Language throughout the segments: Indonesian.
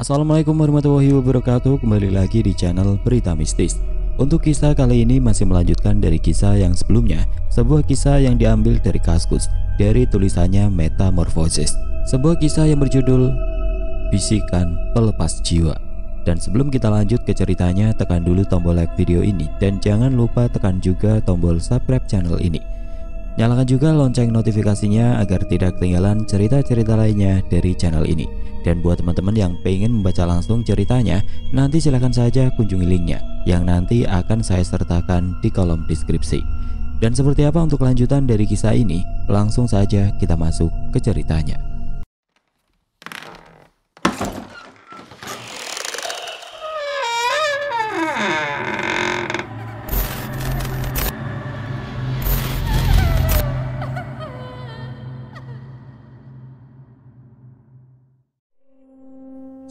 Assalamualaikum warahmatullahi wabarakatuh. Kembali lagi di channel Berita Mistis. Untuk kisah kali ini masih melanjutkan dari kisah yang sebelumnya, sebuah kisah yang diambil dari Kaskus, dari tulisannya Metamorphosis. Sebuah kisah yang berjudul Bisikan Pelepas Jiwa. Dan sebelum kita lanjut ke ceritanya, tekan dulu tombol like video ini dan jangan lupa tekan juga tombol subscribe channel ini. Nyalakan juga lonceng notifikasinya agar tidak ketinggalan cerita-cerita lainnya dari channel ini. Dan buat teman-teman yang pengen membaca langsung ceritanya, nanti silahkan saja kunjungi linknya yang nanti akan saya sertakan di kolom deskripsi. Dan seperti apa untuk lanjutan dari kisah ini, langsung saja kita masuk ke ceritanya.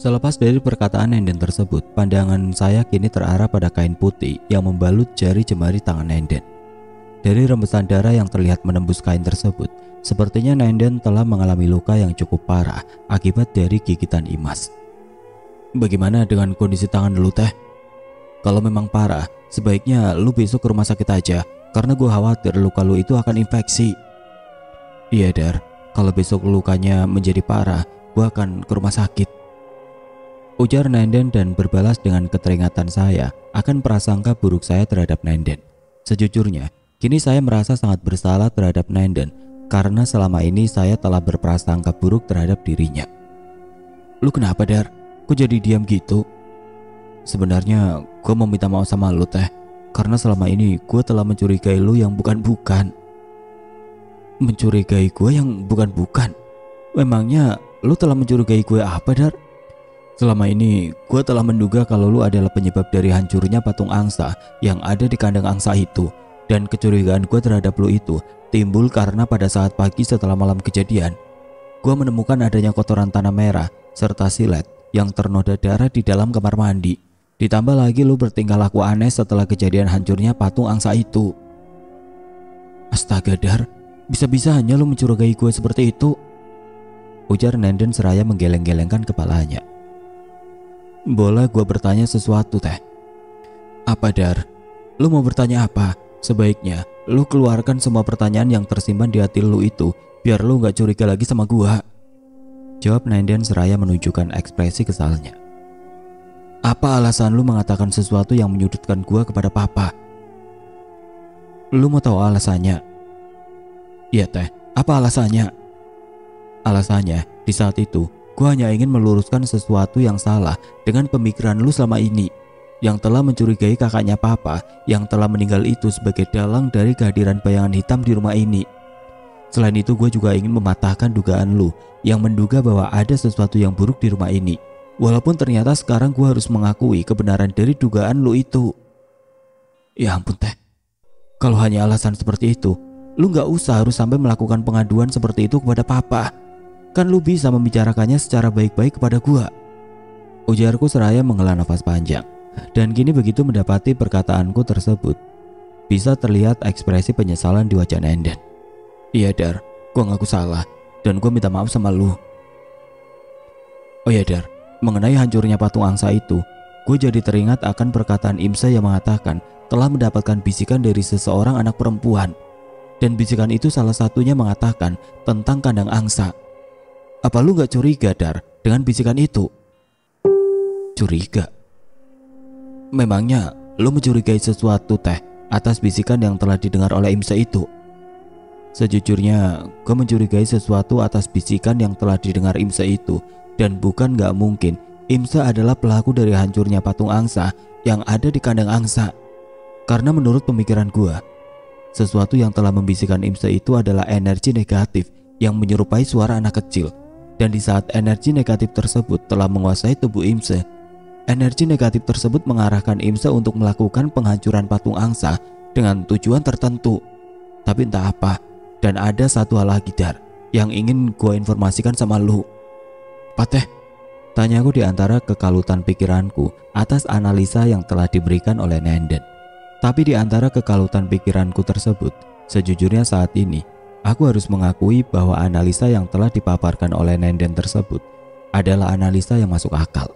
Selepas dari perkataan Nenden tersebut, pandangan saya kini terarah pada kain putih yang membalut jari jemari tangan Nenden. Dari rembesan darah yang terlihat menembus kain tersebut, sepertinya Nenden telah mengalami luka yang cukup parah akibat dari gigitan Imas. Bagaimana dengan kondisi tangan lu teh? Kalau memang parah, sebaiknya lu besok ke rumah sakit aja, karena gue khawatir luka lu itu akan infeksi. Iya Dar, kalau besok lukanya menjadi parah, gue akan ke rumah sakit, ujar Nenden dan berbalas dengan keteringatan saya akan prasangka buruk saya terhadap Nenden. Sejujurnya, kini saya merasa sangat bersalah terhadap Nenden karena selama ini saya telah berprasangka buruk terhadap dirinya. Lu kenapa Dar? Kok jadi diam gitu? Sebenarnya gue mau minta maaf sama lu teh, karena selama ini gue telah mencurigai lu yang bukan-bukan. Mencurigai gue yang bukan-bukan? Memangnya lu telah mencurigai gue apa Dar? Selama ini gue telah menduga kalau lu adalah penyebab dari hancurnya patung angsa yang ada di kandang angsa itu. Dan kecurigaan gue terhadap lu itu timbul karena pada saat pagi setelah malam kejadian, gue menemukan adanya kotoran tanah merah serta silet yang ternoda darah di dalam kamar mandi. Ditambah lagi lu bertingkah laku aneh setelah kejadian hancurnya patung angsa itu. Astaga Dar, bisa-bisa hanya lu mencurigai gue seperti itu, ujar Nenden seraya menggeleng-gelengkan kepalanya. Boleh gue bertanya sesuatu teh? Apa Dar? Lu mau bertanya apa? Sebaiknya lu keluarkan semua pertanyaan yang tersimpan di hati lu itu, biar lu gak curiga lagi sama gua, jawab Nenden seraya menunjukkan ekspresi kesalnya. Apa alasan lu mengatakan sesuatu yang menyudutkan gua kepada papa? Lu mau tahu alasannya? Iya teh, apa alasannya? Alasannya, di saat itu gue hanya ingin meluruskan sesuatu yang salah dengan pemikiran lu selama ini, yang telah mencurigai kakaknya papa yang telah meninggal itu sebagai dalang dari kehadiran bayangan hitam di rumah ini. Selain itu gue juga ingin mematahkan dugaan lu yang menduga bahwa ada sesuatu yang buruk di rumah ini, walaupun ternyata sekarang gue harus mengakui kebenaran dari dugaan lu itu. Ya ampun teh, kalau hanya alasan seperti itu, lu gak usah harus sampai melakukan pengaduan seperti itu kepada papa. Kan lu bisa membicarakannya secara baik-baik kepada gua, ujarku seraya menghela nafas panjang. Dan kini begitu mendapati perkataanku tersebut, bisa terlihat ekspresi penyesalan di wajah Nenden. Iya Dar, gua ngaku salah dan gua minta maaf sama lu. Oh ya Dar, mengenai hancurnya patung angsa itu, gue jadi teringat akan perkataan Imsa yang mengatakan telah mendapatkan bisikan dari seseorang anak perempuan. Dan bisikan itu salah satunya mengatakan tentang kandang angsa. Apa lu gak curiga Dar dengan bisikan itu? Curiga? Memangnya lu mencurigai sesuatu teh atas bisikan yang telah didengar oleh Imsa itu? Sejujurnya gue mencurigai sesuatu atas bisikan yang telah didengar Imsa itu. Dan bukan gak mungkin Imsa adalah pelaku dari hancurnya patung angsa yang ada di kandang angsa. Karena menurut pemikiran gue, sesuatu yang telah membisikkan Imsa itu adalah energi negatif yang menyerupai suara anak kecil. Dan di saat energi negatif tersebut telah menguasai tubuh Imsa, energi negatif tersebut mengarahkan Imsa untuk melakukan penghancuran patung angsa dengan tujuan tertentu. Tapi entah apa, dan ada satu hal lagi Dar yang ingin gue informasikan sama lu. Apa teh? Tanyaku di antara kekalutan pikiranku atas analisa yang telah diberikan oleh Nenden. Tapi di antara kekalutan pikiranku tersebut, sejujurnya saat ini aku harus mengakui bahwa analisa yang telah dipaparkan oleh Nenden tersebut adalah analisa yang masuk akal.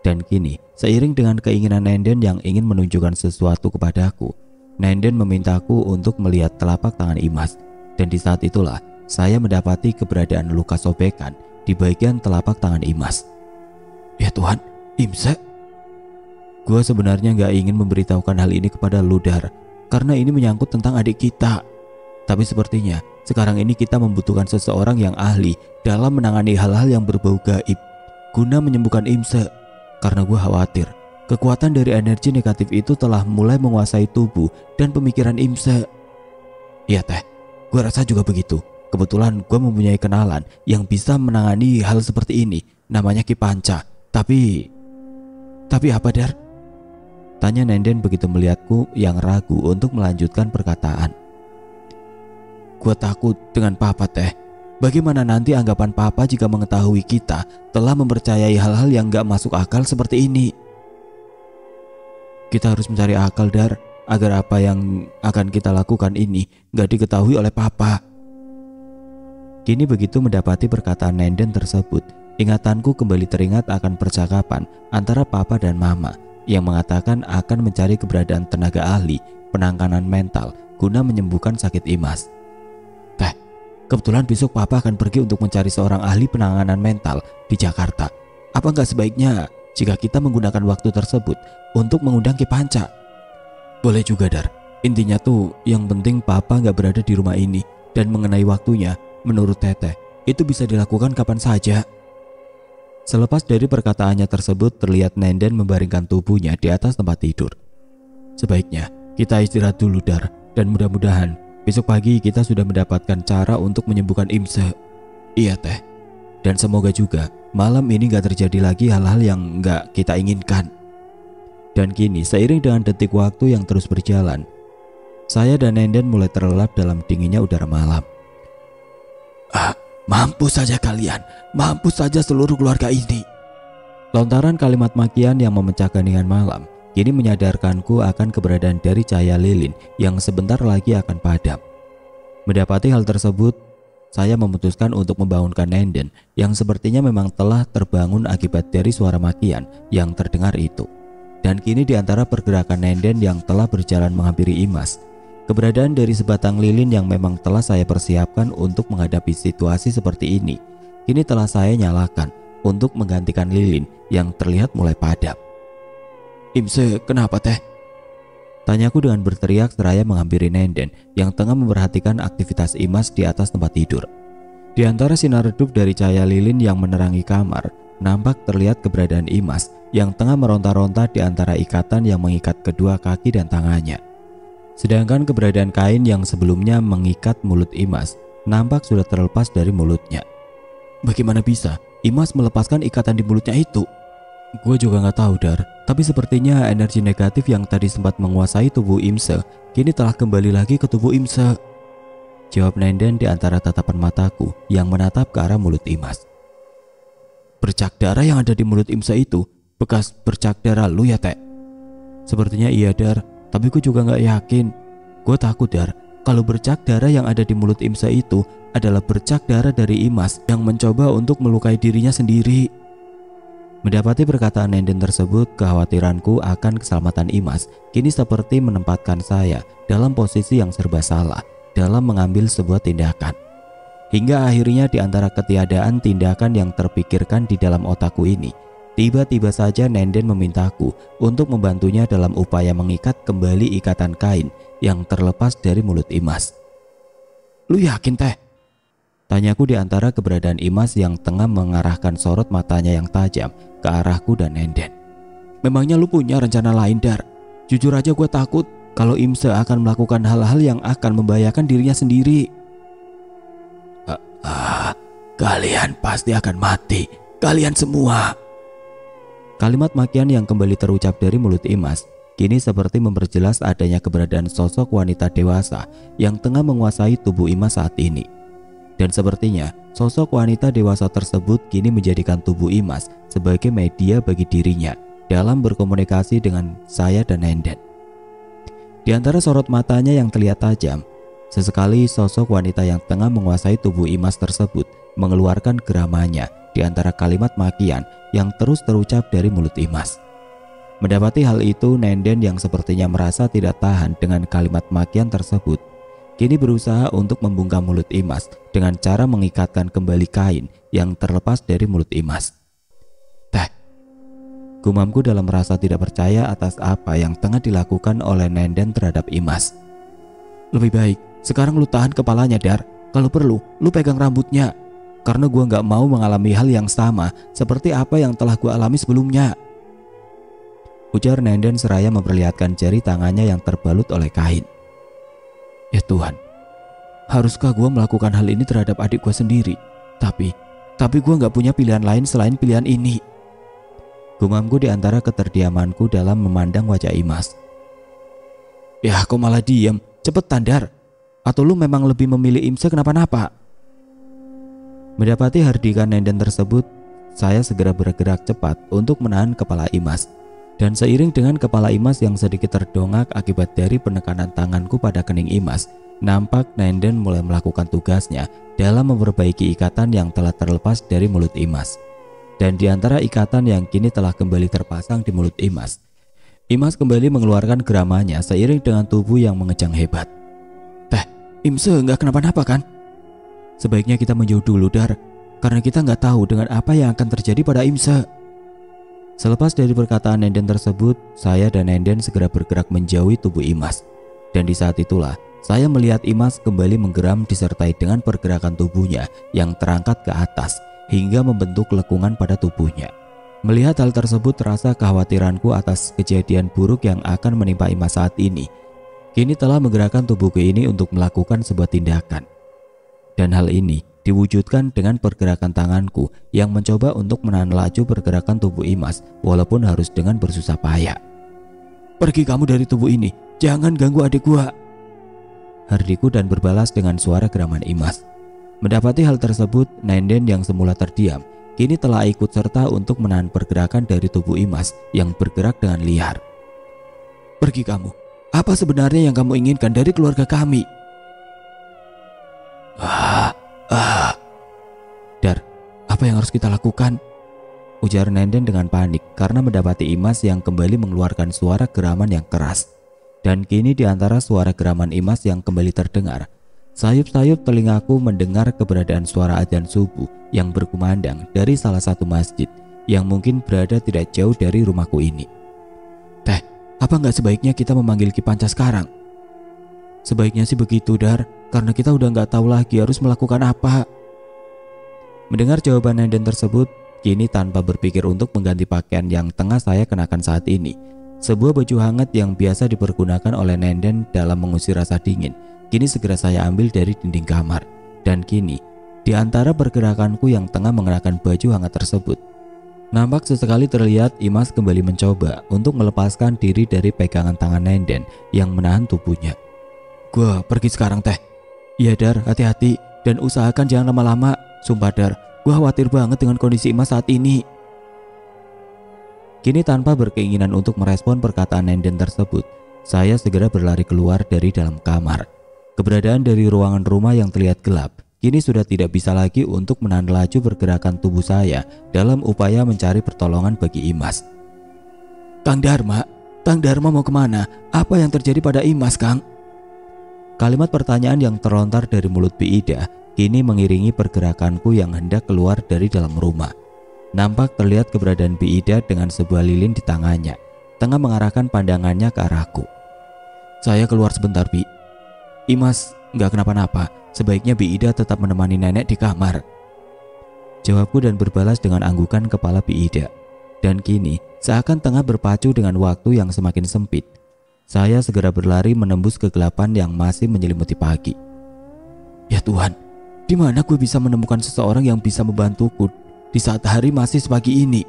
Dan kini, seiring dengan keinginan Nenden yang ingin menunjukkan sesuatu kepadaku, Nenden memintaku untuk melihat telapak tangan Imas. Dan di saat itulah saya mendapati keberadaan luka sobekan di bagian telapak tangan Imas. Ya Tuhan, Imse? Gue sebenarnya gak ingin memberitahukan hal ini kepada lu, Dar, karena ini menyangkut tentang adik kita. Tapi sepertinya sekarang ini kita membutuhkan seseorang yang ahli dalam menangani hal-hal yang berbau gaib guna menyembuhkan Imse. Karena gue khawatir kekuatan dari energi negatif itu telah mulai menguasai tubuh dan pemikiran Imse. Iya Teh, gue rasa juga begitu. Kebetulan gue mempunyai kenalan yang bisa menangani hal seperti ini. Namanya Ki Panca. Tapi apa, Dar? Tanya Nenden begitu melihatku yang ragu untuk melanjutkan perkataan. Gue takut dengan Papa, Teh. Bagaimana nanti anggapan Papa jika mengetahui kita telah mempercayai hal-hal yang gak masuk akal seperti ini? Kita harus mencari akal, Dar, agar apa yang akan kita lakukan ini gak diketahui oleh Papa. Kini begitu mendapati perkataan Nenden tersebut, ingatanku kembali teringat akan percakapan antara Papa dan Mama yang mengatakan akan mencari keberadaan tenaga ahli penanganan mental guna menyembuhkan sakit Imas. Teh, kebetulan besok Papa akan pergi untuk mencari seorang ahli penanganan mental di Jakarta. Apa nggak sebaiknya jika kita menggunakan waktu tersebut untuk mengundang Ki Panca? Boleh juga, Dar. Intinya tuh yang penting Papa nggak berada di rumah ini. Dan mengenai waktunya, menurut Teteh, itu bisa dilakukan kapan saja. Selepas dari perkataannya tersebut, terlihat Nenden membaringkan tubuhnya di atas tempat tidur. Sebaiknya kita istirahat dulu, Dar, dan mudah-mudahan besok pagi kita sudah mendapatkan cara untuk menyembuhkan Imse. Iya Teh. Dan semoga juga malam ini gak terjadi lagi hal-hal yang gak kita inginkan. Dan kini seiring dengan detik waktu yang terus berjalan, saya dan Nenden mulai terlelap dalam dinginnya udara malam. Mampus saja kalian, mampus saja seluruh keluarga ini. Lontaran kalimat makian yang memecah keheningan malam kini menyadarkanku akan keberadaan dari cahaya lilin yang sebentar lagi akan padam. Mendapati hal tersebut, saya memutuskan untuk membangunkan Nenden yang sepertinya memang telah terbangun akibat dari suara makian yang terdengar itu. Dan kini di antara pergerakan Nenden yang telah berjalan menghampiri Imas, keberadaan dari sebatang lilin yang memang telah saya persiapkan untuk menghadapi situasi seperti ini, kini telah saya nyalakan untuk menggantikan lilin yang terlihat mulai padam. Imse, kenapa Teh? Tanyaku dengan berteriak seraya menghampiri Nenden yang tengah memperhatikan aktivitas Imas di atas tempat tidur. Di antara sinar redup dari cahaya lilin yang menerangi kamar, nampak terlihat keberadaan Imas yang tengah meronta-ronta di antara ikatan yang mengikat kedua kaki dan tangannya. Sedangkan keberadaan kain yang sebelumnya mengikat mulut Imas nampak sudah terlepas dari mulutnya. Bagaimana bisa Imas melepaskan ikatan di mulutnya itu? Gue juga gak tahu, Dar. Tapi sepertinya energi negatif yang tadi sempat menguasai tubuh Imse kini telah kembali lagi ke tubuh Imse. Jawab Nenden di antara tatapan mataku yang menatap ke arah mulut Imas. Bercak darah yang ada di mulut Imse itu bekas bercak darah lu ya, Teh? Sepertinya iya, Dar. Tapi gue juga gak yakin. Gue takut, Dar, kalau bercak darah yang ada di mulut Imse itu adalah bercak darah dari Imas yang mencoba untuk melukai dirinya sendiri. Mendapati perkataan Nenden tersebut, kekhawatiranku akan keselamatan Imas kini seperti menempatkan saya dalam posisi yang serba salah dalam mengambil sebuah tindakan. Hingga akhirnya di antara ketiadaan tindakan yang terpikirkan di dalam otakku ini, tiba-tiba saja Nenden memintaku untuk membantunya dalam upaya mengikat kembali ikatan kain yang terlepas dari mulut Imas. Lu yakin, Teh? Tanyaku di antara keberadaan Imas yang tengah mengarahkan sorot matanya yang tajam ke arahku dan Nenden. Memangnya lu punya rencana lain, Dar? Jujur aja gue takut kalau Imse akan melakukan hal-hal yang akan membahayakan dirinya sendiri. Kalian pasti akan mati, kalian semua. Kalimat makian yang kembali terucap dari mulut Imas kini seperti memperjelas adanya keberadaan sosok wanita dewasa yang tengah menguasai tubuh Imas saat ini. Dan sepertinya sosok wanita dewasa tersebut kini menjadikan tubuh Imas sebagai media bagi dirinya dalam berkomunikasi dengan saya dan Nenden. Di antara sorot matanya yang terlihat tajam, sesekali sosok wanita yang tengah menguasai tubuh Imas tersebut mengeluarkan geramannya di antara kalimat makian yang terus terucap dari mulut Imas. Mendapati hal itu, Nenden yang sepertinya merasa tidak tahan dengan kalimat makian tersebut, kini berusaha untuk membungkam mulut Imas dengan cara mengikatkan kembali kain yang terlepas dari mulut Imas. "Teh," gumamku dalam rasa tidak percaya atas apa yang tengah dilakukan oleh Nenden terhadap Imas. "Lebih baik sekarang lu tahan kepalanya, Dar. Kalau perlu, lu pegang rambutnya. Karena gua nggak mau mengalami hal yang sama seperti apa yang telah gua alami sebelumnya," ujar Nenden seraya memperlihatkan jari tangannya yang terbalut oleh kain. "Ya Tuhan, haruskah gue melakukan hal ini terhadap adik gue sendiri? Tapi gue gak punya pilihan lain selain pilihan ini," gumamku di antara keterdiamanku dalam memandang wajah Imas. "Ya kok malah diem? Cepetan, Dar. Atau lu memang lebih memilih Imse kenapa-napa?" Mendapati hardikan Nenden tersebut, saya segera bergerak cepat untuk menahan kepala Imas. Dan seiring dengan kepala Imas yang sedikit terdongak akibat dari penekanan tanganku pada kening Imas, nampak Nenden mulai melakukan tugasnya dalam memperbaiki ikatan yang telah terlepas dari mulut Imas. Dan di antara ikatan yang kini telah kembali terpasang di mulut Imas, Imas kembali mengeluarkan geramannya seiring dengan tubuh yang mengejang hebat. "Teh, Imse nggak kenapa-napa kan? Sebaiknya kita menjauh dulu, Dar, karena kita nggak tahu dengan apa yang akan terjadi pada Imse." Selepas dari perkataan Nenden tersebut, saya dan Nenden segera bergerak menjauhi tubuh Imas. Dan di saat itulah, saya melihat Imas kembali menggeram disertai dengan pergerakan tubuhnya yang terangkat ke atas hingga membentuk lekungan pada tubuhnya. Melihat hal tersebut, rasa kekhawatiranku atas kejadian buruk yang akan menimpa Imas saat ini kini telah menggerakkan tubuhku ini untuk melakukan sebuah tindakan. Dan hal ini diwujudkan dengan pergerakan tanganku yang mencoba untuk menahan laju pergerakan tubuh Imas walaupun harus dengan bersusah payah. "Pergi kamu dari tubuh ini, jangan ganggu adik gua," hardiku dan berbalas dengan suara geraman Imas. Mendapati hal tersebut, Nenden yang semula terdiam kini telah ikut serta untuk menahan pergerakan dari tubuh Imas yang bergerak dengan liar. "Pergi kamu, apa sebenarnya yang kamu inginkan dari keluarga kami?" "Dar, apa yang harus kita lakukan?" ujar Nenden dengan panik karena mendapati Imas yang kembali mengeluarkan suara geraman yang keras. Dan kini di antara suara geraman Imas yang kembali terdengar, sayup-sayup telingaku mendengar keberadaan suara adzan subuh yang berkumandang dari salah satu masjid yang mungkin berada tidak jauh dari rumahku ini. "Teh, apa nggak sebaiknya kita memanggil Ki Panca sekarang?" "Sebaiknya sih begitu, Dar, karena kita udah nggak tahu lagi harus melakukan apa." Mendengar jawaban Nenden tersebut, kini tanpa berpikir untuk mengganti pakaian yang tengah saya kenakan saat ini, sebuah baju hangat yang biasa dipergunakan oleh Nenden dalam mengusir rasa dingin, kini segera saya ambil dari dinding kamar. Dan kini, di antara pergerakanku yang tengah mengenakan baju hangat tersebut, nampak sesekali terlihat Imas kembali mencoba untuk melepaskan diri dari pegangan tangan Nenden yang menahan tubuhnya. "Gua pergi sekarang, Teh." "Iya, Dar, hati-hati dan usahakan jangan lama-lama. Sumpah, Dar, gua khawatir banget dengan kondisi Imas saat ini." Kini tanpa berkeinginan untuk merespon perkataan Nenden tersebut, saya segera berlari keluar dari dalam kamar. Keberadaan dari ruangan rumah yang terlihat gelap kini sudah tidak bisa lagi untuk menahan laju pergerakan tubuh saya dalam upaya mencari pertolongan bagi Imas. Kang Dharma mau kemana? Apa yang terjadi pada Imas, Kang?" Kalimat pertanyaan yang terlontar dari mulut Bi Ida kini mengiringi pergerakanku yang hendak keluar dari dalam rumah. Nampak terlihat keberadaan Bi Ida dengan sebuah lilin di tangannya, tengah mengarahkan pandangannya ke arahku. "Saya keluar sebentar, Bi. Imas nggak kenapa-napa. Sebaiknya Bi Ida tetap menemani nenek di kamar," jawabku dan berbalas dengan anggukan kepala Bi Ida. Dan kini seakan tengah berpacu dengan waktu yang semakin sempit, saya segera berlari menembus kegelapan yang masih menyelimuti pagi. "Ya Tuhan, di mana gue bisa menemukan seseorang yang bisa membantuku di saat hari masih sepagi ini?"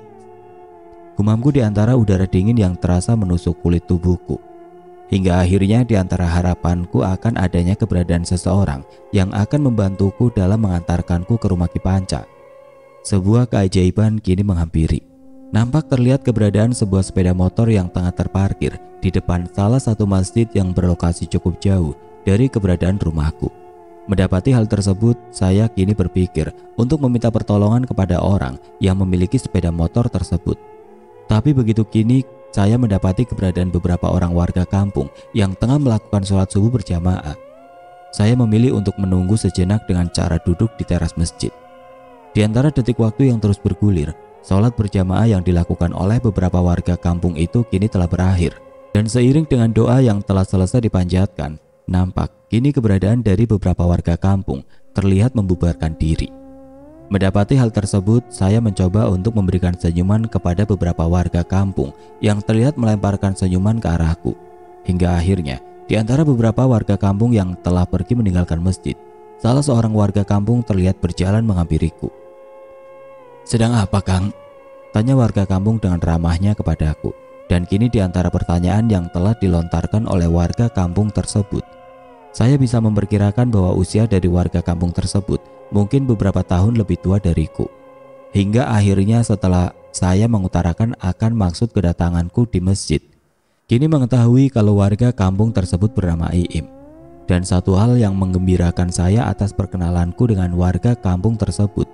Gumamku di antara udara dingin yang terasa menusuk kulit tubuhku. Hingga akhirnya di antara harapanku akan adanya keberadaan seseorang yang akan membantuku dalam mengantarkanku ke rumah Ki Panca, sebuah keajaiban kini menghampiri. Nampak terlihat keberadaan sebuah sepeda motor yang tengah terparkir di depan salah satu masjid yang berlokasi cukup jauh dari keberadaan rumahku. Mendapati hal tersebut, saya kini berpikir untuk meminta pertolongan kepada orang yang memiliki sepeda motor tersebut. Tapi begitu kini saya mendapati keberadaan beberapa orang warga kampung yang tengah melakukan sholat subuh berjamaah. Saya memilih untuk menunggu sejenak dengan cara duduk di teras masjid. Di antara detik waktu yang terus bergulir, sholat berjamaah yang dilakukan oleh beberapa warga kampung itu kini telah berakhir. Dan seiring dengan doa yang telah selesai dipanjatkan, nampak kini keberadaan dari beberapa warga kampung terlihat membubarkan diri. Mendapati hal tersebut, saya mencoba untuk memberikan senyuman kepada beberapa warga kampung yang terlihat melemparkan senyuman ke arahku. Hingga akhirnya, di antara beberapa warga kampung yang telah pergi meninggalkan masjid, salah seorang warga kampung terlihat berjalan menghampiriku. "Sedang apa, Kang?" tanya warga kampung dengan ramahnya kepadaku. Dan kini di antara pertanyaan yang telah dilontarkan oleh warga kampung tersebut, saya bisa memperkirakan bahwa usia dari warga kampung tersebut mungkin beberapa tahun lebih tua dariku. Hingga akhirnya setelah saya mengutarakan akan maksud kedatanganku di masjid, kini mengetahui kalau warga kampung tersebut bernama Iim. Dan satu hal yang menggembirakan saya atas perkenalanku dengan warga kampung tersebut,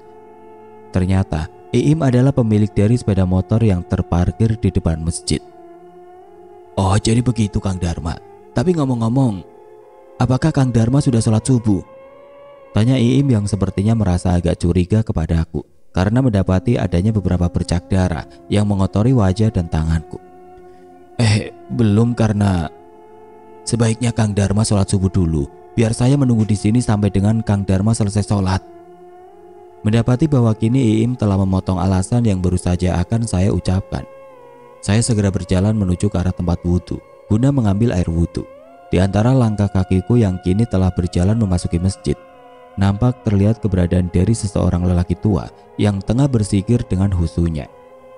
ternyata Iim adalah pemilik dari sepeda motor yang terparkir di depan masjid. "Oh, jadi begitu Kang Dharma. Tapi ngomong-ngomong, apakah Kang Dharma sudah sholat subuh?" tanya Iim yang sepertinya merasa agak curiga kepada aku karena mendapati adanya beberapa bercak darah yang mengotori wajah dan tanganku. Belum, karena sebaiknya Kang Dharma sholat subuh dulu, biar saya menunggu di sini sampai dengan Kang Dharma selesai sholat." Mendapati bahwa kini Iim telah memotong alasan yang baru saja akan saya ucapkan, saya segera berjalan menuju ke arah tempat wudhu guna mengambil air wudhu. Di antara langkah kakiku yang kini telah berjalan memasuki masjid, nampak terlihat keberadaan dari seseorang lelaki tua yang tengah bersikir dengan husunya.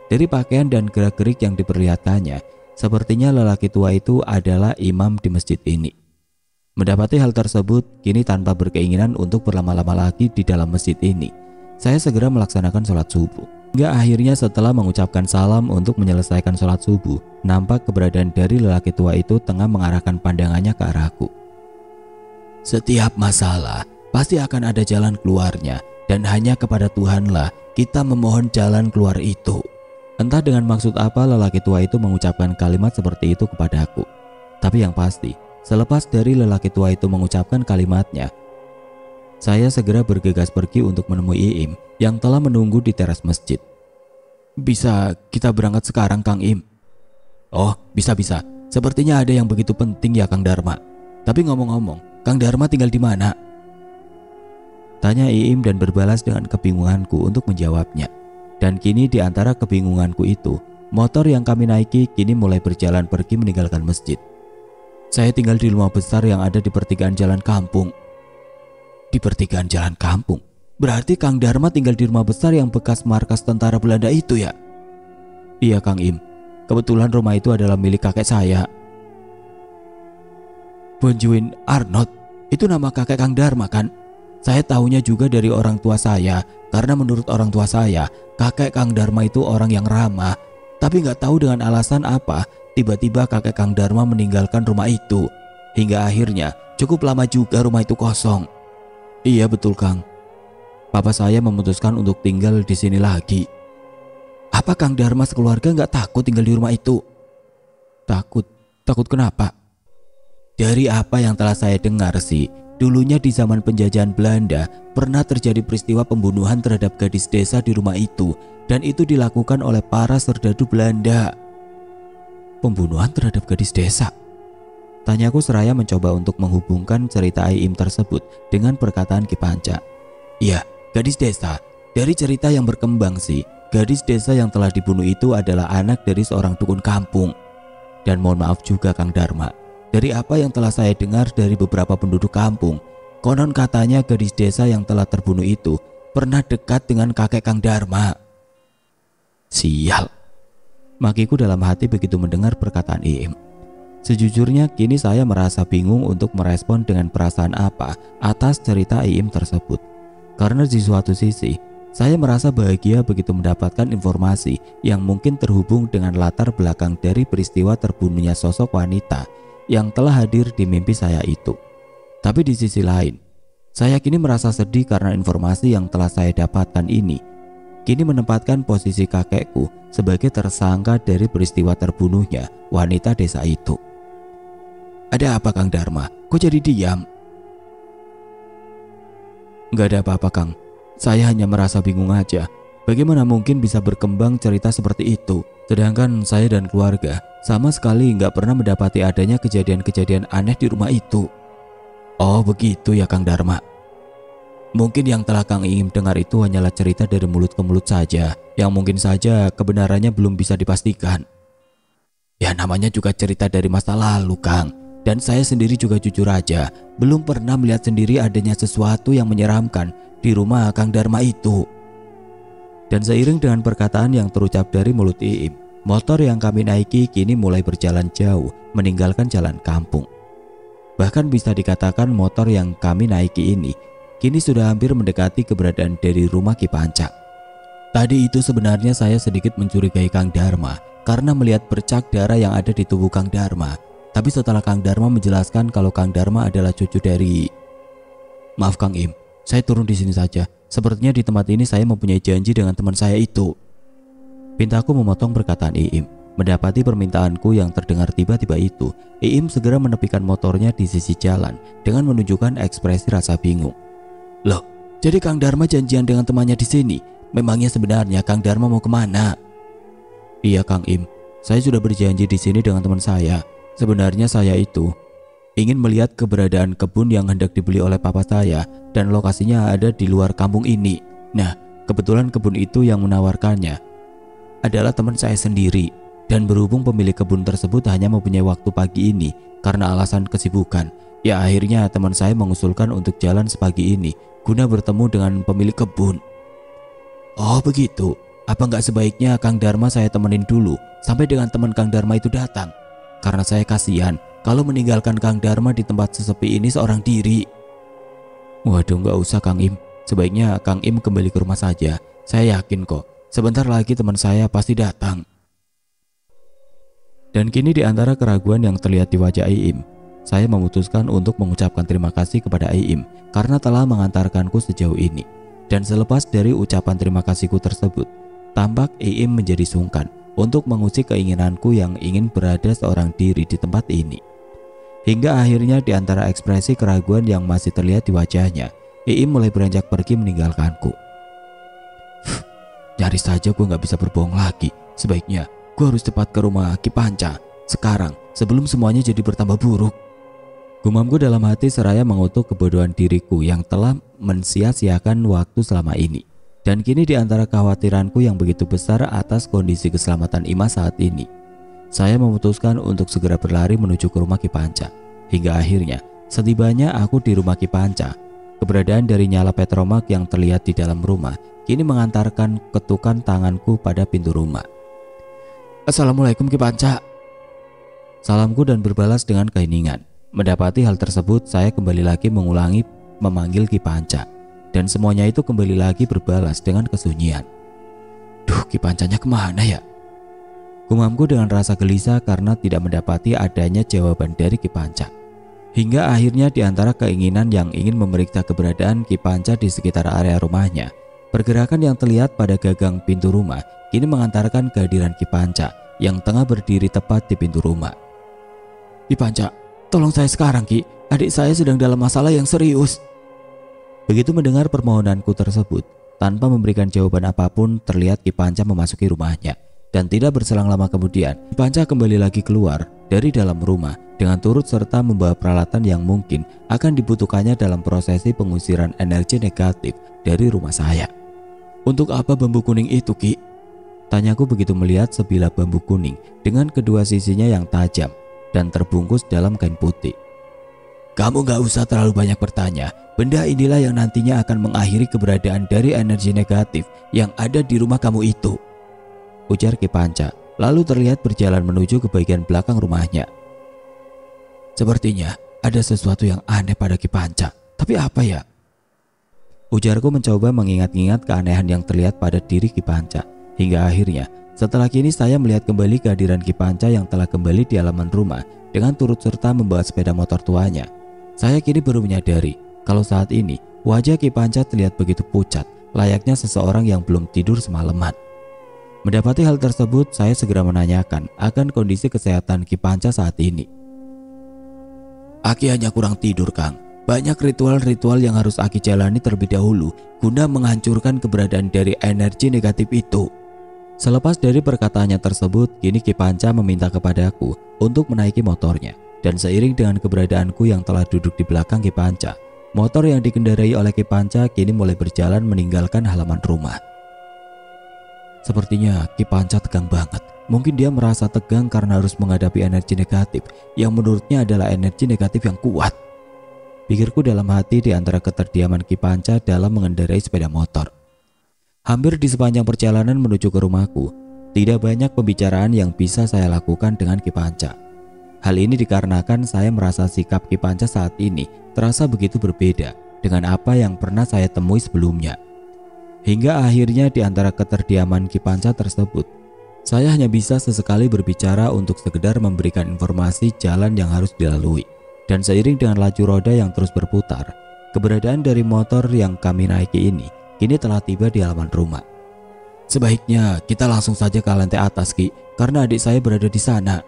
Dari pakaian dan gerak-gerik yang diperlihatkannya, sepertinya lelaki tua itu adalah imam di masjid ini. Mendapati hal tersebut, kini tanpa berkeinginan untuk berlama-lama lagi di dalam masjid ini, saya segera melaksanakan sholat subuh. Hingga akhirnya setelah mengucapkan salam untuk menyelesaikan sholat subuh, nampak keberadaan dari lelaki tua itu tengah mengarahkan pandangannya ke arahku. "Setiap masalah pasti akan ada jalan keluarnya, dan hanya kepada Tuhanlah kita memohon jalan keluar itu." Entah dengan maksud apa lelaki tua itu mengucapkan kalimat seperti itu kepadaku. Tapi yang pasti, selepas dari lelaki tua itu mengucapkan kalimatnya, saya segera bergegas pergi untuk menemui Iim yang telah menunggu di teras masjid. "Bisa kita berangkat sekarang, Kang Im?" "Oh, bisa-bisa. Sepertinya ada yang begitu penting ya, Kang Dharma. Tapi ngomong-ngomong, Kang Dharma tinggal di mana?" tanya Iim dan berbalas dengan kebingunganku untuk menjawabnya. Dan kini di antara kebingunganku itu, motor yang kami naiki kini mulai berjalan pergi meninggalkan masjid. "Saya tinggal di rumah besar yang ada di pertigaan jalan kampung." "Di pertigaan jalan kampung? Berarti Kang Dharma tinggal di rumah besar yang bekas markas tentara Belanda itu ya?" "Iya Kang Im, kebetulan rumah itu adalah milik kakek saya." "Bonjuin Arnold, itu nama kakek Kang Dharma kan? Saya tahunya juga dari orang tua saya, karena menurut orang tua saya, kakek Kang Dharma itu orang yang ramah. Tapi nggak tahu dengan alasan apa, tiba-tiba kakek Kang Dharma meninggalkan rumah itu. Hingga akhirnya cukup lama juga rumah itu kosong." "Iya betul Kang. Papa saya memutuskan untuk tinggal di sini lagi." "Apa Kang Dharma sekeluarga nggak takut tinggal di rumah itu?" "Takut? Takut kenapa?" "Dari apa yang telah saya dengar sih, dulunya di zaman penjajahan Belanda pernah terjadi peristiwa pembunuhan terhadap gadis desa di rumah itu, dan itu dilakukan oleh para serdadu Belanda." "Pembunuhan terhadap gadis desa?" tanyaku seraya mencoba untuk menghubungkan cerita Iim tersebut dengan perkataan Ki Panca. "Iya, gadis desa. Dari cerita yang berkembang sih, gadis desa yang telah dibunuh itu adalah anak dari seorang dukun kampung. Dan mohon maaf juga Kang Dharma, dari apa yang telah saya dengar dari beberapa penduduk kampung, konon katanya gadis desa yang telah terbunuh itu pernah dekat dengan kakek Kang Dharma." "Sial," makiku dalam hati begitu mendengar perkataan Iim. Sejujurnya kini saya merasa bingung untuk merespon dengan perasaan apa atas cerita Iim tersebut. Karena di suatu sisi, saya merasa bahagia begitu mendapatkan informasi yang mungkin terhubung dengan latar belakang dari peristiwa terbunuhnya sosok wanita yang telah hadir di mimpi saya itu. Tapi di sisi lain, Saya kini merasa sedih karena informasi yang telah saya dapatkan ini kini menempatkan posisi kakekku sebagai tersangka dari peristiwa terbunuhnya wanita desa itu. Ada apa Kang Dharma? Kok jadi diam? Gak ada apa-apa Kang. Saya hanya merasa bingung aja. Bagaimana mungkin bisa berkembang cerita seperti itu? Sedangkan saya dan keluarga sama sekali gak pernah mendapati adanya kejadian-kejadian aneh di rumah itu. Oh begitu ya Kang Dharma. Mungkin yang telah Kang Iim dengar itu hanyalah cerita dari mulut ke mulut saja, yang mungkin saja kebenarannya belum bisa dipastikan. Ya namanya juga cerita dari masa lalu Kang. Dan saya sendiri juga jujur aja belum pernah melihat sendiri adanya sesuatu yang menyeramkan di rumah Kang Dharma itu. Dan seiring dengan perkataan yang terucap dari mulut Iim, motor yang kami naiki kini mulai berjalan jauh meninggalkan jalan kampung. Bahkan bisa dikatakan motor yang kami naiki ini kini sudah hampir mendekati keberadaan dari rumah Ki Panca. Tadi itu sebenarnya saya sedikit mencurigai Kang Dharma karena melihat bercak darah yang ada di tubuh Kang Dharma. Tapi setelah Kang Dharma menjelaskan kalau Kang Dharma adalah cucu dari... Maaf Kang Im, saya turun di sini saja. Sepertinya di tempat ini saya mempunyai janji dengan teman saya itu. Pintaku memotong perkataan Iim. Mendapati permintaanku yang terdengar tiba-tiba itu, Iim segera menepikan motornya di sisi jalan dengan menunjukkan ekspresi rasa bingung. Loh, jadi Kang Dharma janjian dengan temannya di sini? Memangnya sebenarnya Kang Dharma mau kemana? Iya Kang Im, saya sudah berjanji di sini dengan teman saya. Sebenarnya saya itu ingin melihat keberadaan kebun yang hendak dibeli oleh papa saya dan lokasinya ada di luar kampung ini. Nah, kebetulan kebun itu yang menawarkannya adalah teman saya sendiri. Dan berhubung pemilik kebun tersebut hanya mempunyai waktu pagi ini karena alasan kesibukan, ya akhirnya teman saya mengusulkan untuk jalan sepagi ini guna bertemu dengan pemilik kebun. Oh begitu, apa nggak sebaiknya Kang Dharma saya temenin dulu sampai dengan teman Kang Dharma itu datang? Karena saya kasihan kalau meninggalkan Kang Dharma di tempat sesepi ini seorang diri. Waduh nggak usah Kang Im, sebaiknya Kang Im kembali ke rumah saja. Saya yakin kok, sebentar lagi teman saya pasti datang. Dan kini di antara keraguan yang terlihat di wajah Iim, saya memutuskan untuk mengucapkan terima kasih kepada Iim karena telah mengantarkanku sejauh ini. Dan selepas dari ucapan terima kasihku tersebut, tampak Iim menjadi sungkan untuk mengusik keinginanku yang ingin berada seorang diri di tempat ini. Hingga akhirnya di antara ekspresi keraguan yang masih terlihat di wajahnya, Iim mulai beranjak pergi meninggalkanku. Nyaris saja gue gak bisa berbohong lagi. Sebaiknya gue harus cepat ke rumah Ki Panca sekarang sebelum semuanya jadi bertambah buruk. Gumamku dalam hati seraya mengutuk kebodohan diriku yang telah mensia-siakan waktu selama ini. Dan kini di antara kekhawatiranku yang begitu besar atas kondisi keselamatan Ima saat ini, saya memutuskan untuk segera berlari menuju ke rumah Ki Panca. Hingga akhirnya setibanya aku di rumah Ki Panca, keberadaan dari nyala petromak yang terlihat di dalam rumah kini mengantarkan ketukan tanganku pada pintu rumah. Assalamualaikum Ki Panca. Salamku dan berbalas dengan keheningan. Mendapati hal tersebut, saya kembali lagi mengulangi memanggil Ki Panca. Dan semuanya itu kembali lagi berbalas dengan kesunyian. Duh, Ki Pancanya kemana ya? Gumamku dengan rasa gelisah karena tidak mendapati adanya jawaban dari Ki Panca. Hingga akhirnya di antara keinginan yang ingin memeriksa keberadaan Ki Panca di sekitar area rumahnya, pergerakan yang terlihat pada gagang pintu rumah kini mengantarkan kehadiran Ki Panca yang tengah berdiri tepat di pintu rumah. Ki Panca, tolong saya sekarang Ki, adik saya sedang dalam masalah yang serius. Begitu mendengar permohonanku tersebut, tanpa memberikan jawaban apapun, terlihat Ki Panca memasuki rumahnya. Dan tidak berselang lama kemudian, Ki Panca kembali lagi keluar dari dalam rumah dengan turut serta membawa peralatan yang mungkin akan dibutuhkannya dalam prosesi pengusiran energi negatif dari rumah saya. Untuk apa bambu kuning itu Ki? Tanyaku begitu melihat sebilah bambu kuning dengan kedua sisinya yang tajam dan terbungkus dalam kain putih. Kamu gak usah terlalu banyak bertanya. Benda inilah yang nantinya akan mengakhiri keberadaan dari energi negatif yang ada di rumah kamu itu, ujar Ki Panca, lalu terlihat berjalan menuju ke bagian belakang rumahnya. Sepertinya ada sesuatu yang aneh pada Ki Panca. Tapi apa ya? Ujarku mencoba mengingat-ingat keanehan yang terlihat pada diri Ki Panca. Hingga akhirnya setelah kini saya melihat kembali kehadiran Ki Panca yang telah kembali di halaman rumah dengan turut serta membawa sepeda motor tuanya. Saya kini baru menyadari kalau saat ini wajah Ki Panca terlihat begitu pucat, layaknya seseorang yang belum tidur semalaman. Mendapati hal tersebut, saya segera menanyakan akan kondisi kesehatan Ki Panca saat ini. Aki hanya kurang tidur, Kang. Banyak ritual-ritual yang harus Aki jalani terlebih dahulu guna menghancurkan keberadaan dari energi negatif itu. Selepas dari perkataannya tersebut, kini Ki Panca meminta kepadaku untuk menaiki motornya. Dan seiring dengan keberadaanku yang telah duduk di belakang Ki Panca, motor yang dikendarai oleh Ki Panca kini mulai berjalan meninggalkan halaman rumah. Sepertinya Ki Panca tegang banget. Mungkin dia merasa tegang karena harus menghadapi energi negatif yang menurutnya adalah energi negatif yang kuat. Pikirku dalam hati di antara keterdiaman Ki Panca dalam mengendarai sepeda motor. Hampir di sepanjang perjalanan menuju ke rumahku, tidak banyak pembicaraan yang bisa saya lakukan dengan Ki Panca. Hal ini dikarenakan saya merasa sikap Ki Panca saat ini terasa begitu berbeda dengan apa yang pernah saya temui sebelumnya. Hingga akhirnya di antara keterdiaman Ki Panca tersebut, saya hanya bisa sesekali berbicara untuk sekedar memberikan informasi jalan yang harus dilalui. Dan seiring dengan laju roda yang terus berputar, keberadaan dari motor yang kami naiki ini kini telah tiba di halaman rumah. Sebaiknya kita langsung saja ke lantai atas, Ki, karena adik saya berada di sana.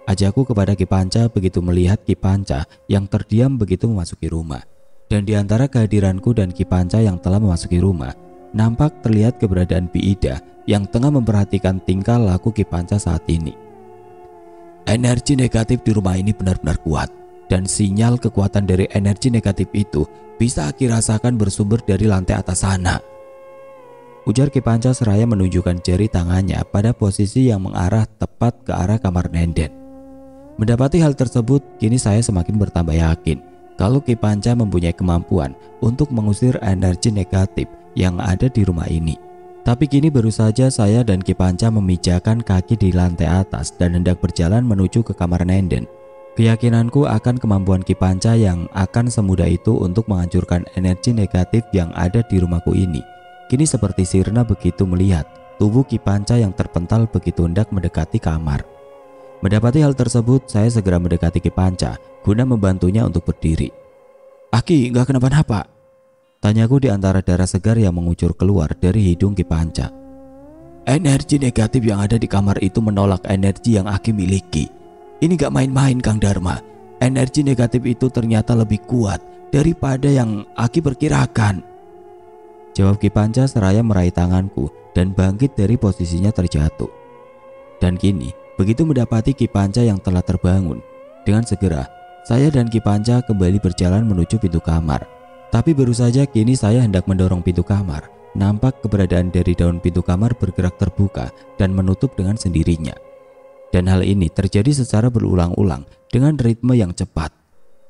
Ajakku kepada Ki Panca begitu melihat Ki Panca yang terdiam begitu memasuki rumah. Dan di antara kehadiranku dan Ki Panca yang telah memasuki rumah, nampak terlihat keberadaan Bi Ida yang tengah memperhatikan tingkah laku Ki Panca saat ini. Energi negatif di rumah ini benar-benar kuat, dan sinyal kekuatan dari energi negatif itu bisa Aki rasakan bersumber dari lantai atas sana. Ujar Ki Panca seraya menunjukkan jari tangannya pada posisi yang mengarah tepat ke arah kamar Nenden. Mendapati hal tersebut, kini saya semakin bertambah yakin kalau Ki Panca mempunyai kemampuan untuk mengusir energi negatif yang ada di rumah ini. Tapi kini baru saja saya dan Ki Panca memijakan kaki di lantai atas dan hendak berjalan menuju ke kamar Nenden. Keyakinanku akan kemampuan Ki Panca yang akan semudah itu untuk menghancurkan energi negatif yang ada di rumahku ini kini seperti sirna begitu melihat tubuh Ki Panca yang terpental begitu hendak mendekati kamar. Mendapati hal tersebut, saya segera mendekati Ki Panca guna membantunya untuk berdiri. Aki, gak kenapa-napa? Tanyaku di antara darah segar yang mengucur keluar dari hidung Ki Panca. Energi negatif yang ada di kamar itu menolak energi yang Aki miliki. Ini gak main-main, Kang Dharma. Energi negatif itu ternyata lebih kuat daripada yang Aki perkirakan. Jawab Ki Panca seraya meraih tanganku dan bangkit dari posisinya terjatuh. Dan kini, begitu mendapati Ki Panca yang telah terbangun, dengan segera saya dan Ki Panca kembali berjalan menuju pintu kamar. Tapi baru saja kini saya hendak mendorong pintu kamar, nampak keberadaan dari daun pintu kamar bergerak terbuka dan menutup dengan sendirinya. Dan hal ini terjadi secara berulang-ulang dengan ritme yang cepat.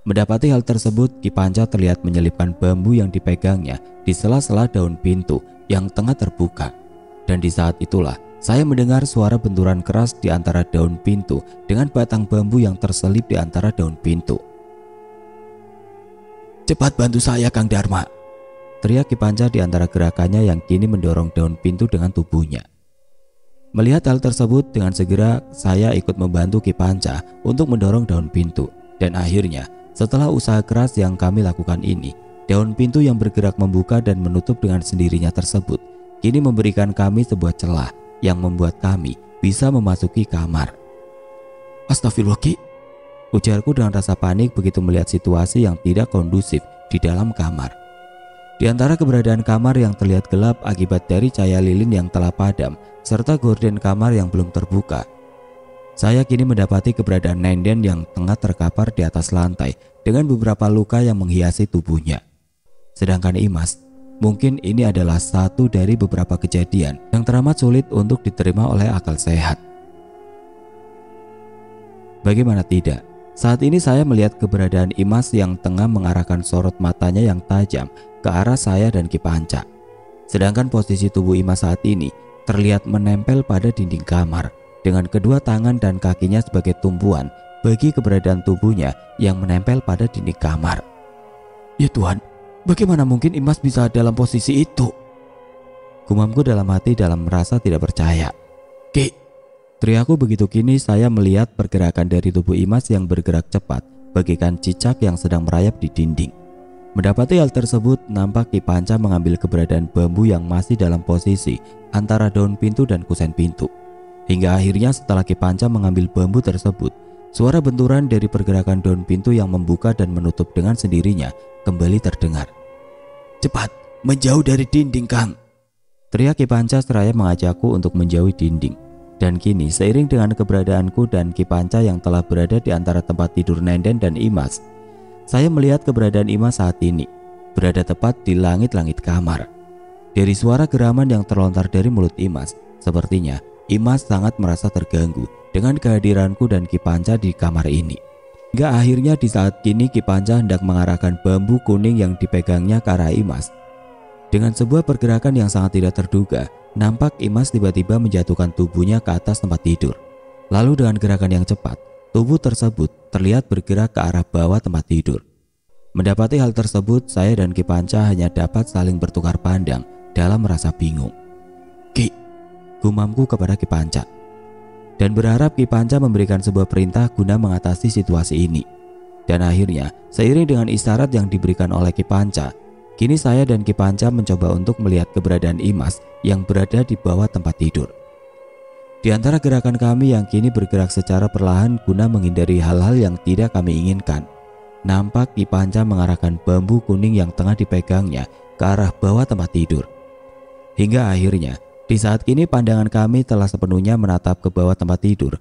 Mendapati hal tersebut, Ki Panca terlihat menyelipkan bambu yang dipegangnya di sela-sela daun pintu yang tengah terbuka. Dan di saat itulah saya mendengar suara benturan keras di antara daun pintu dengan batang bambu yang terselip di antara daun pintu. Cepat bantu saya, Kang Dharma, teriak Ki Panca di antara gerakannya yang kini mendorong daun pintu dengan tubuhnya. Melihat hal tersebut, dengan segera saya ikut membantu Ki Panca untuk mendorong daun pintu. Dan akhirnya, setelah usaha keras yang kami lakukan ini, daun pintu yang bergerak membuka dan menutup dengan sendirinya tersebut kini memberikan kami sebuah celah yang membuat kami bisa memasuki kamar. Astagfirullah, Ki, ujarku dengan rasa panik begitu melihat situasi yang tidak kondusif di dalam kamar. Di antara keberadaan kamar yang terlihat gelap akibat dari cahaya lilin yang telah padam serta gorden kamar yang belum terbuka, saya kini mendapati keberadaan Nenden yang tengah terkapar di atas lantai dengan beberapa luka yang menghiasi tubuhnya. Sedangkan Imas, mungkin ini adalah satu dari beberapa kejadian yang teramat sulit untuk diterima oleh akal sehat. Bagaimana tidak? Saat ini saya melihat keberadaan Imas yang tengah mengarahkan sorot matanya yang tajam ke arah saya dan Ki Panca. Sedangkan posisi tubuh Imas saat ini terlihat menempel pada dinding kamar dengan kedua tangan dan kakinya sebagai tumpuan bagi keberadaan tubuhnya yang menempel pada dinding kamar. Ya Tuhan, bagaimana mungkin Imas bisa dalam posisi itu? Gumamku dalam hati dalam merasa tidak percaya. Ki, teriakku begitu kini saya melihat pergerakan dari tubuh Imas yang bergerak cepat bagaikan cicak yang sedang merayap di dinding. Mendapati hal tersebut, nampak Ki Panca mengambil keberadaan bambu yang masih dalam posisi antara daun pintu dan kusen pintu. Hingga akhirnya setelah Ki Panca mengambil bambu tersebut, suara benturan dari pergerakan daun pintu yang membuka dan menutup dengan sendirinya kembali terdengar. "Cepat, menjauh dari dinding, Kang!" teriak Ki Panca seraya mengajakku untuk menjauhi dinding. Dan kini seiring dengan keberadaanku dan Ki Panca yang telah berada di antara tempat tidur Nenden dan Imas, saya melihat keberadaan Imas saat ini berada tepat di langit-langit kamar. Dari suara geraman yang terlontar dari mulut Imas, sepertinya Imas sangat merasa terganggu dengan kehadiranku dan Ki Panca di kamar ini. Hingga akhirnya di saat kini Ki Panca hendak mengarahkan bambu kuning yang dipegangnya ke arah Imas. Dengan sebuah pergerakan yang sangat tidak terduga, nampak Imas tiba-tiba menjatuhkan tubuhnya ke atas tempat tidur. Lalu dengan gerakan yang cepat, tubuh tersebut terlihat bergerak ke arah bawah tempat tidur. Mendapati hal tersebut, saya dan Ki Panca hanya dapat saling bertukar pandang dalam merasa bingung. "Ki," gumamku kepada Ki Panca, dan berharap Ki Panca memberikan sebuah perintah guna mengatasi situasi ini. Dan akhirnya, seiring dengan isyarat yang diberikan oleh Ki Panca, kini saya dan Ki Panca mencoba untuk melihat keberadaan Imas yang berada di bawah tempat tidur. Di antara gerakan kami yang kini bergerak secara perlahan guna menghindari hal-hal yang tidak kami inginkan, nampak Ki Panca mengarahkan bambu kuning yang tengah dipegangnya ke arah bawah tempat tidur. Hingga akhirnya, di saat kini pandangan kami telah sepenuhnya menatap ke bawah tempat tidur.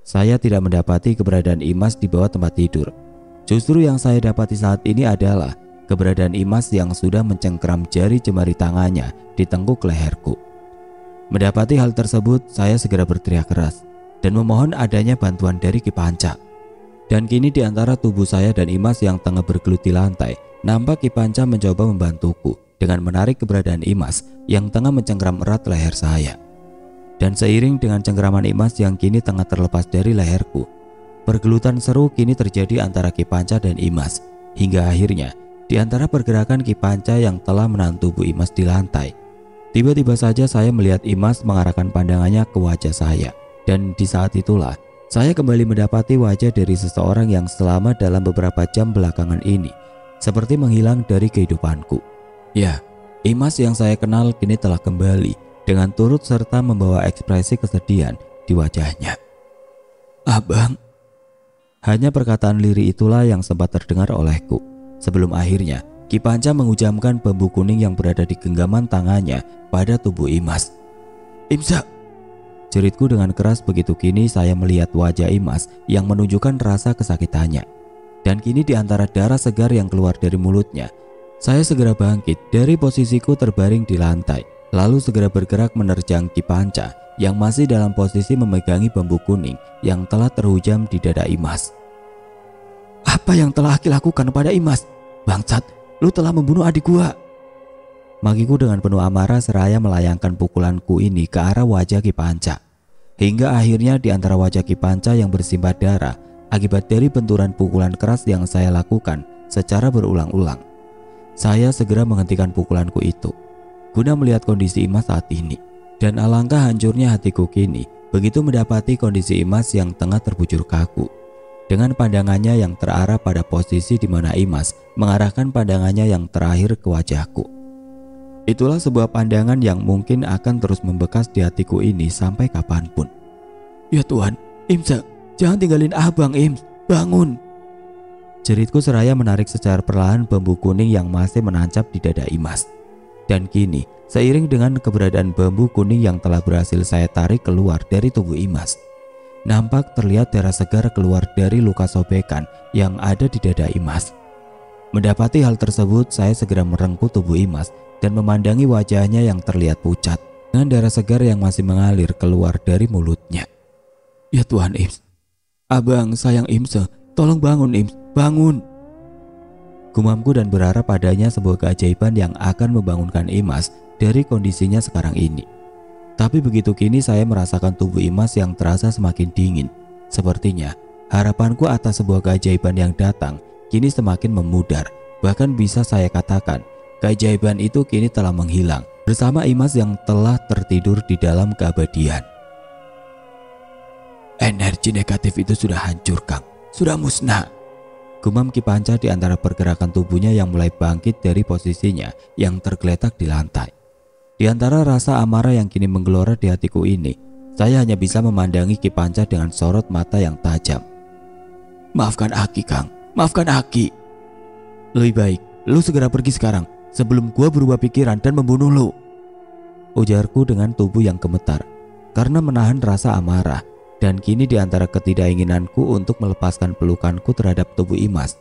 Saya tidak mendapati keberadaan Imas di bawah tempat tidur. Justru yang saya dapati saat ini adalah keberadaan Imas yang sudah mencengkeram jari jemari tangannya di tengkuk leherku. Mendapati hal tersebut, saya segera berteriak keras dan memohon adanya bantuan dari Ki Panca. Dan kini di antara tubuh saya dan Imas yang tengah bergelut di lantai, nampak Ki Panca mencoba membantuku dengan menarik keberadaan Imas yang tengah mencengkeram erat leher saya. Dan seiring dengan cengkeraman Imas yang kini tengah terlepas dari leherku, pergelutan seru kini terjadi antara Ki Panca dan Imas. Hingga akhirnya, di antara pergerakan Ki Panca yang telah menahan tubuh Imas di lantai, tiba-tiba saja saya melihat Imas mengarahkan pandangannya ke wajah saya. Dan di saat itulah saya kembali mendapati wajah dari seseorang yang selama dalam beberapa jam belakangan ini seperti menghilang dari kehidupanku. Ya, Imas yang saya kenal kini telah kembali dengan turut serta membawa ekspresi kesedihan di wajahnya. "Abang," hanya perkataan lirih itulah yang sempat terdengar olehku sebelum akhirnya Ki Panca menghujamkan bambu kuning yang berada di genggaman tangannya pada tubuh Imas. "Imsa!" jeritku dengan keras begitu kini saya melihat wajah Imas yang menunjukkan rasa kesakitannya. Dan kini di antara darah segar yang keluar dari mulutnya, saya segera bangkit dari posisiku terbaring di lantai, lalu segera bergerak menerjang Ki Panca yang masih dalam posisi memegangi bambu kuning yang telah terhujam di dada Imas. "Apa yang telah Aki lakukan pada Imas? Bangsat! Lu telah membunuh adik gua!" Magiku dengan penuh amarah seraya melayangkan pukulanku ini ke arah wajah Ki Panca. Hingga akhirnya di antara wajah Ki Panca yang bersimbah darah akibat dari benturan pukulan keras yang saya lakukan secara berulang-ulang, saya segera menghentikan pukulanku itu guna melihat kondisi Imas saat ini. Dan alangkah hancurnya hatiku kini begitu mendapati kondisi Imas yang tengah terbujur kaku, dengan pandangannya yang terarah pada posisi di mana Imas mengarahkan pandangannya yang terakhir ke wajahku. Itulah sebuah pandangan yang mungkin akan terus membekas di hatiku ini sampai kapanpun. "Ya Tuhan, Imsa, jangan tinggalin abang, Ims, bangun!" jeritku seraya menarik secara perlahan bambu kuning yang masih menancap di dada Imas. Dan kini, seiring dengan keberadaan bambu kuning yang telah berhasil saya tarik keluar dari tubuh Imas, nampak terlihat darah segar keluar dari luka sobekan yang ada di dada Imas. Mendapati hal tersebut, saya segera merengkuh tubuh Imas dan memandangi wajahnya yang terlihat pucat dengan darah segar yang masih mengalir keluar dari mulutnya. "Ya Tuhan, Ims, abang sayang Imse, tolong bangun Ims, bangun!" gumamku dan berharap adanya sebuah keajaiban yang akan membangunkan Imas dari kondisinya sekarang ini. Tapi begitu kini saya merasakan tubuh Imas yang terasa semakin dingin. Sepertinya harapanku atas sebuah keajaiban yang datang kini semakin memudar. Bahkan bisa saya katakan keajaiban itu kini telah menghilang bersama Imas yang telah tertidur di dalam keabadian. Energi negatif itu sudah hancur, Kang, sudah musnah. Gumam Ki Panca di antara pergerakan tubuhnya yang mulai bangkit dari posisinya yang tergeletak di lantai. Di antara rasa amarah yang kini menggelora di hatiku ini, saya hanya bisa memandangi Ki Panca dengan sorot mata yang tajam. "Maafkan Aki, Kang. Maafkan Aki. Lebih baik lu segera pergi sekarang sebelum gua berubah pikiran dan membunuh lu," ujarku dengan tubuh yang gemetar karena menahan rasa amarah. Dan kini di antara ketidakinginanku untuk melepaskan pelukanku terhadap tubuh Imas,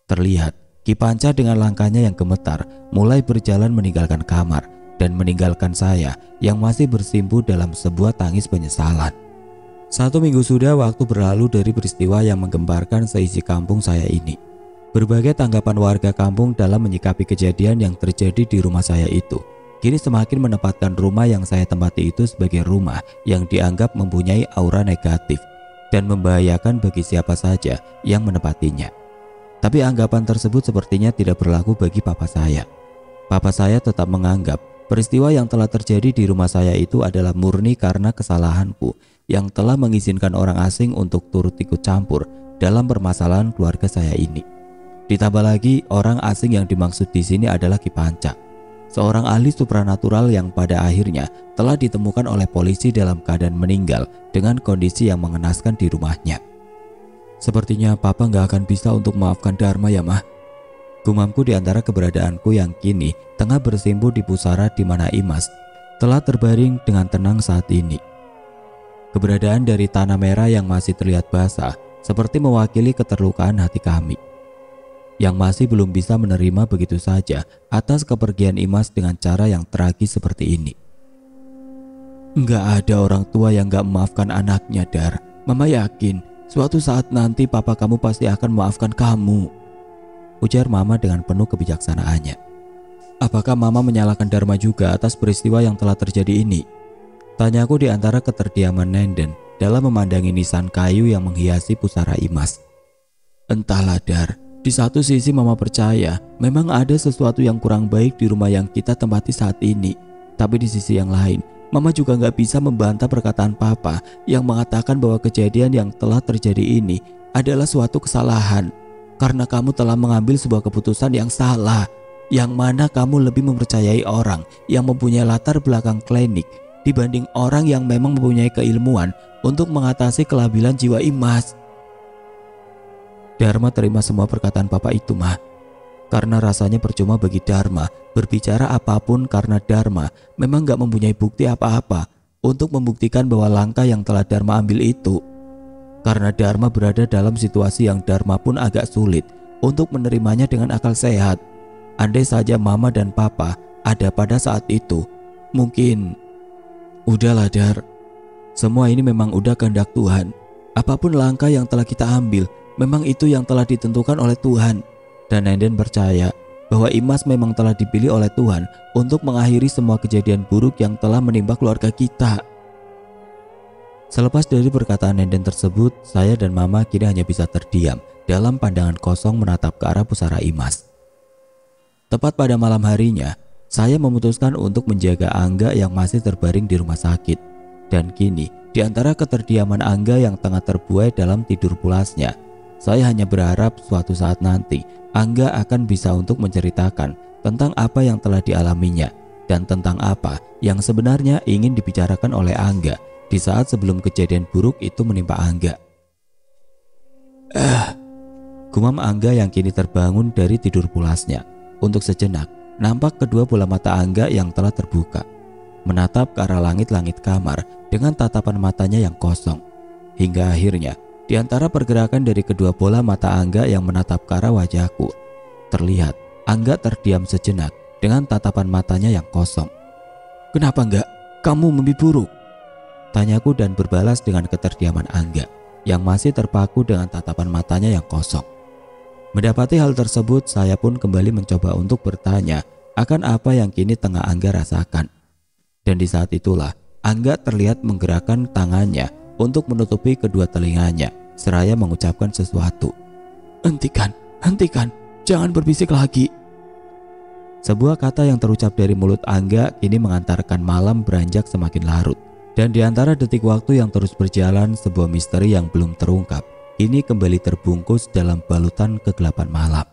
terlihat Ki Panca dengan langkahnya yang gemetar mulai berjalan meninggalkan kamar dan meninggalkan saya yang masih bersimpu dalam sebuah tangis penyesalan. 1 minggu sudah waktu berlalu dari peristiwa yang menggemparkan seisi kampung saya ini. Berbagai tanggapan warga kampung dalam menyikapi kejadian yang terjadi di rumah saya itu kini semakin menempatkan rumah yang saya tempati itu sebagai rumah yang dianggap mempunyai aura negatif dan membahayakan bagi siapa saja yang menempatinya. Tapi anggapan tersebut sepertinya tidak berlaku bagi papa saya. Papa saya tetap menganggap peristiwa yang telah terjadi di rumah saya itu adalah murni karena kesalahanku yang telah mengizinkan orang asing untuk turut ikut campur dalam permasalahan keluarga saya ini. Ditambah lagi orang asing yang dimaksud di sini adalah Ki Panca, seorang ahli supranatural yang pada akhirnya telah ditemukan oleh polisi dalam keadaan meninggal dengan kondisi yang mengenaskan di rumahnya. "Sepertinya papa nggak akan bisa untuk memaafkan Dharma ya, Mah," gumamku di antara keberadaanku yang kini tengah bersimpu di pusara di mana Imas telah terbaring dengan tenang saat ini. Keberadaan dari tanah merah yang masih terlihat basah seperti mewakili keterlukaan hati kami yang masih belum bisa menerima begitu saja atas kepergian Imas dengan cara yang tragis seperti ini. "Nggak ada orang tua yang nggak memaafkan anaknya, Dar. Mama yakin suatu saat nanti papa kamu pasti akan memaafkan kamu," ujar mama dengan penuh kebijaksanaannya. "Apakah mama menyalahkan Dharma juga atas peristiwa yang telah terjadi ini?" tanyaku di antara keterdiaman Nenden dalam memandangi nisan kayu yang menghiasi pusara Imas. "Entahlah, Dar. Di satu sisi mama percaya memang ada sesuatu yang kurang baik di rumah yang kita tempati saat ini. Tapi di sisi yang lain, mama juga nggak bisa membantah perkataan papa yang mengatakan bahwa kejadian yang telah terjadi ini adalah suatu kesalahan. Karena kamu telah mengambil sebuah keputusan yang salah, yang mana kamu lebih mempercayai orang yang mempunyai latar belakang klinik dibanding orang yang memang mempunyai keilmuan untuk mengatasi kelabilan jiwa Imas." Dharma terima semua perkataan papa itu, Mah. Karena rasanya percuma bagi Dharma berbicara apapun karena Dharma memang gak mempunyai bukti apa-apa untuk membuktikan bahwa langkah yang telah Dharma ambil itu. Karena Dharma berada dalam situasi yang Dharma pun agak sulit untuk menerimanya dengan akal sehat. Andai saja mama dan papa ada pada saat itu, mungkin... "Udahlah, Dar. Semua ini memang udah kehendak Tuhan. Apapun langkah yang telah kita ambil, memang itu yang telah ditentukan oleh Tuhan." Dan Nenden percaya bahwa Imas memang telah dipilih oleh Tuhan untuk mengakhiri semua kejadian buruk yang telah menimpa keluarga kita. Selepas dari perkataan Nenden tersebut, saya dan mama kini hanya bisa terdiam dalam pandangan kosong menatap ke arah pusara Imas. Tepat pada malam harinya, saya memutuskan untuk menjaga Angga yang masih terbaring di rumah sakit. Dan kini, di antara keterdiaman Angga yang tengah terbuai dalam tidur pulasnya, saya hanya berharap suatu saat nanti Angga akan bisa untuk menceritakan tentang apa yang telah dialaminya dan tentang apa yang sebenarnya ingin dibicarakan oleh Angga di saat sebelum kejadian buruk itu menimpa Angga. Gumam Angga yang kini terbangun dari tidur pulasnya. Untuk sejenak, nampak kedua bola mata Angga yang telah terbuka, menatap ke arah langit-langit kamar dengan tatapan matanya yang kosong. Hingga akhirnya, di antara pergerakan dari kedua bola mata Angga yang menatap ke arah wajahku, terlihat Angga terdiam sejenak dengan tatapan matanya yang kosong. "Kenapa enggak? Kamu mimpi buruk?" tanyaku dan berbalas dengan keterdiaman Angga yang masih terpaku dengan tatapan matanya yang kosong. Mendapati hal tersebut, saya pun kembali mencoba untuk bertanya akan apa yang kini tengah Angga rasakan. Dan di saat itulah Angga terlihat menggerakkan tangannya untuk menutupi kedua telinganya seraya mengucapkan sesuatu. Hentikan, jangan berbisik lagi." Sebuah kata yang terucap dari mulut Angga kini mengantarkan malam beranjak semakin larut. Dan di antara detik waktu yang terus berjalan, sebuah misteri yang belum terungkap kini kembali terbungkus dalam balutan kegelapan malam.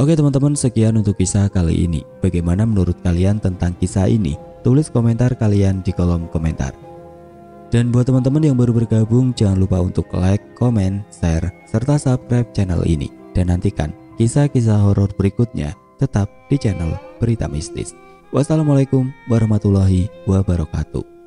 Oke teman-teman, sekian untuk kisah kali ini. Bagaimana menurut kalian tentang kisah ini? Tulis komentar kalian di kolom komentar. Dan buat teman-teman yang baru bergabung, jangan lupa untuk like, komen, share, serta subscribe channel ini. Dan nantikan kisah-kisah horor berikutnya tetap di channel Berita Mistis. Wassalamualaikum warahmatullahi wabarakatuh.